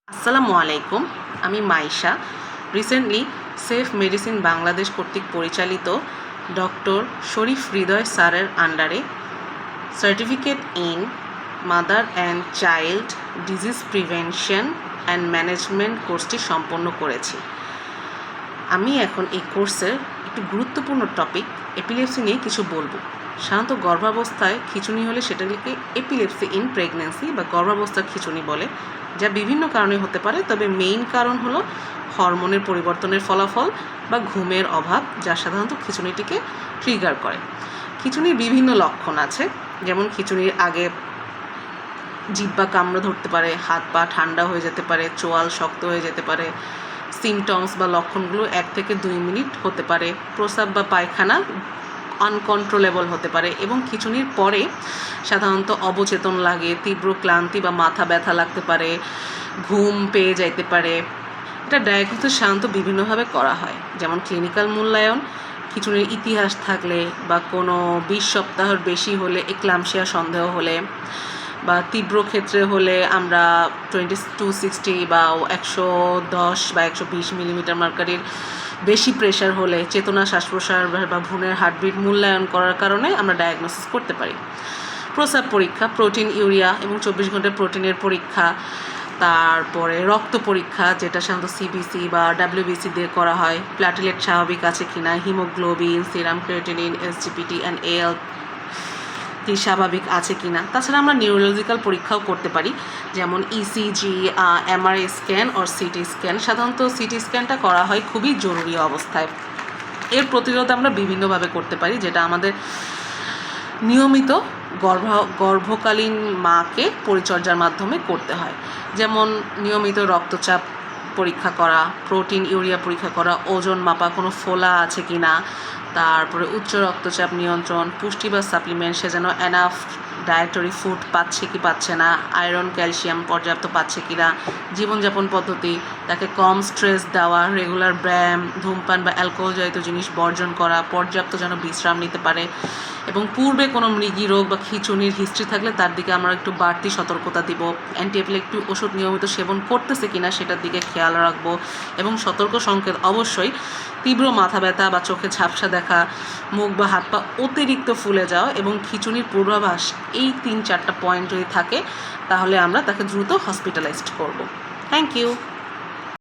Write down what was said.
আসসালামু আলাইকুম, আমি Maisha. Recently safe medicine Bangladesh কর্তৃক পরিচালিত ডক্টর শরীফ হৃদয় স্যারের আন্ডারে certificate in mother and child disease prevention and management কোর্সটি সম্পন্ন করেছি। আমি এখন এই কোর্সের একটু গুরুত্বপূর্ণ টপিক এপিলেপসি নিয়ে কিছু বলবো। সাধারণত গর্ভাবস্থায় খিঁচুনি হলে সেটাকে এপিলেপসি ইন প্রেগনেন্সি বা গর্ভাবস্থার খিঁচুনি বলে, যা বিভিন্ন কারণে হতে পারে। তবে মেইন কারণ হলো হরমোনের পরিবর্তনের ফলাফল বা ঘুমের অভাব, যা সাধারণত খিঁচুনিটিকে ট্রিগার করে। খিঁচুনির বিভিন্ন লক্ষণ আছে, যেমন খিঁচুনির আগে জিহ্বা কামড়ে ধরতে পারে, হাত পা ঠান্ডা হয়ে যেতে পারে, চোয়াল শক্ত হয়ে যেতে পারে। সিমটমস বা লক্ষণগুলো 1 থেকে 2 মিনিট হতে পারে। প্রস্রাব বা পায়খানা আনকন্ট্রোলেবল হতে পারে এবং খিঁচুনির পরে সাধারণত অবচেতন লাগে, তীব্র ক্লান্তি বা মাথা ব্যথা লাগতে পারে, ঘুম পেয়ে যাইতে পারে। এটা ডায়াগনোসিস সাধারণত বিভিন্নভাবে করা হয়, যেমন ক্লিনিক্যাল মূল্যায়ন, খিঁচুনির ইতিহাস থাকলে বা কোনো 20 সপ্তাহের বেশি হলে, এক্লাম্পসিয়া সন্দেহ হলে বা তীব্র ক্ষেত্রে হলে আমরা 2260 বা 110 বা 120 মিলিমিটার মার্কারির বেশি প্রেশার হলে, চেতনা, শ্বাস প্রশ্বাস বা ভ্রূণের হার্টবিট মূল্যায়ন করার কারণে আমরা ডায়াগনোসিস করতে পারি। প্রস্রাব পরীক্ষা, প্রোটিন, ইউরিয়া এবং 24 ঘন্টার প্রোটিনের পরীক্ষা, তারপরে রক্ত পরীক্ষা, যেটা সাধারণত সিবিসি বা ডাব্লিউবিসি দিয়ে করা হয়। প্ল্যাটেলেট স্বাভাবিক আছে কিনা, haemoglobin, serum creatinine, SGPT and AL স্বাভাবিক আছে কিনা। তাছাড়া আমরা নিউরোলজিক্যাল পরীক্ষাও করতে পারি, যেমন ইসিজি, এমআরআই স্ক্যান ও সিটি স্ক্যান। সাধারণত সিটি স্ক্যানটা করা হয় খুবই জরুরি অবস্থায়। এর প্রতিরোধ আমরা বিভিন্নভাবে করতে পারি, যেটা আমাদের নিয়মিত গর্ভকালীন মাকে পরিচর্যার মাধ্যমে করতে হয়। যেমন নিয়মিত রক্তচাপ পরীক্ষা করা, প্রোটিন ইউরিয়া পরীক্ষা করা, ওজন মাপা, কোনো ফোলা আছে কি না, তারপরে উচ্চ রক্তচাপ নিয়ন্ত্রণ, পুষ্টি বা সাপ্লিমেন্ট, সে যেন এনাফ ডায়েটরি ফুড পাচ্ছে কি পাচ্ছে না, আয়রন ক্যালসিয়াম পর্যাপ্ত পাচ্ছে কি না, জীবনযাপন পদ্ধতি, তাকে কম স্ট্রেস দেওয়া, রেগুলার ব্যায়াম, ধূমপান বা অ্যালকোহলজাত জিনিস বর্জন করা, পর্যাপ্ত যেন বিশ্রাম নিতে পারে এবং পূর্বে কোনো মৃগী রোগ বা খিঁচুনির হিস্ট্রি থাকলে তার দিকে আমরা একটু বাড়তি সতর্কতা দিব। অ্যান্টিএপিলেপটিক ওষুধ নিয়মিত সেবন করতেছে কিনা সেটার দিকে খেয়াল রাখবো এবং সতর্ক সংকেত অবশ্যই তীব্র মাথা ব্যথা বা চোখে ঝাপসা দেখা, মুখ বা হাত পা অতিরিক্ত ফুলে যাওয়া এবং খিঁচুনির পূর্বাভাস, এই 3-4টা পয়েন্ট যদি থাকে তাহলে আমরা তাকে দ্রুত হসপিটালাইজড করব। Thank you.